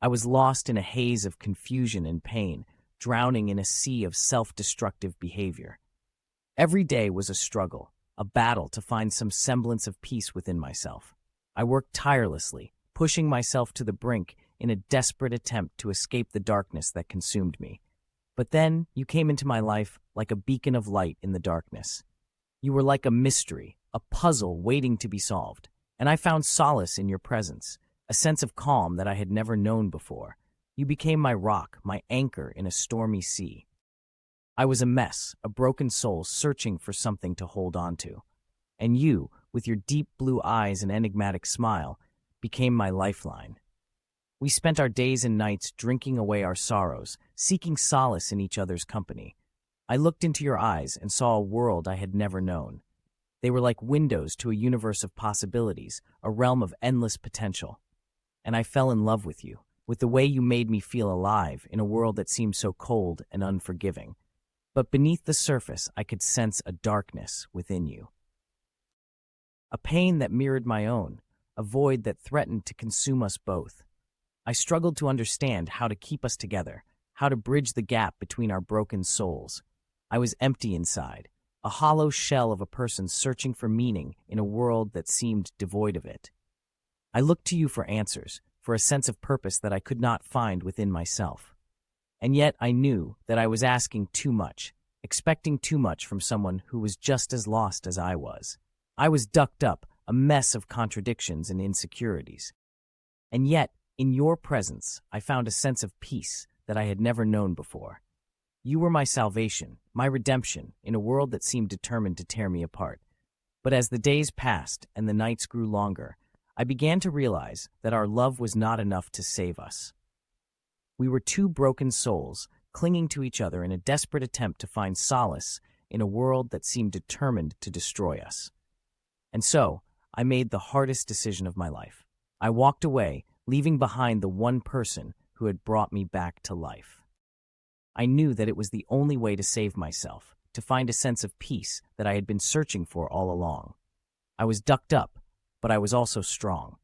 I was lost in a haze of confusion and pain, drowning in a sea of self-destructive behavior. Every day was a struggle, a battle to find some semblance of peace within myself. I worked tirelessly, pushing myself to the brink in a desperate attempt to escape the darkness that consumed me. But then you came into my life like a beacon of light in the darkness. You were like a mystery, a puzzle waiting to be solved, and I found solace in your presence, a sense of calm that I had never known before. You became my rock, my anchor in a stormy sea. I was a mess, a broken soul searching for something to hold on to. And you, with your deep blue eyes and enigmatic smile, became my lifeline. We spent our days and nights drinking away our sorrows, seeking solace in each other's company. I looked into your eyes and saw a world I had never known. They were like windows to a universe of possibilities, a realm of endless potential. And I fell in love with you, with the way you made me feel alive in a world that seemed so cold and unforgiving. But beneath the surface, I could sense a darkness within you. A pain that mirrored my own, a void that threatened to consume us both. I struggled to understand how to keep us together, how to bridge the gap between our broken souls. I was empty inside, a hollow shell of a person searching for meaning in a world that seemed devoid of it. I looked to you for answers, for a sense of purpose that I could not find within myself. And yet I knew that I was asking too much, expecting too much from someone who was just as lost as I was. I was ducked up, a mess of contradictions and insecurities. And yet, in your presence, I found a sense of peace that I had never known before. You were my salvation, my redemption, in a world that seemed determined to tear me apart. But as the days passed and the nights grew longer, I began to realize that our love was not enough to save us. We were two broken souls, clinging to each other in a desperate attempt to find solace in a world that seemed determined to destroy us. And so, I made the hardest decision of my life. I walked away, leaving behind the one person who had brought me back to life. I knew that it was the only way to save myself, to find a sense of peace that I had been searching for all along. I was ducked up, but I was also strong.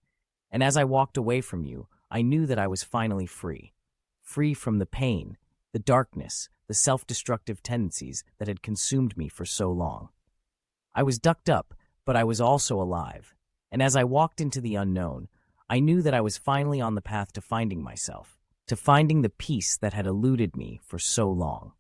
And as I walked away from you, I knew that I was finally free. Free from the pain, the darkness, the self-destructive tendencies that had consumed me for so long. I was ducked up, but I was also alive. And as I walked into the unknown, I knew that I was finally on the path to finding myself, to finding the peace that had eluded me for so long.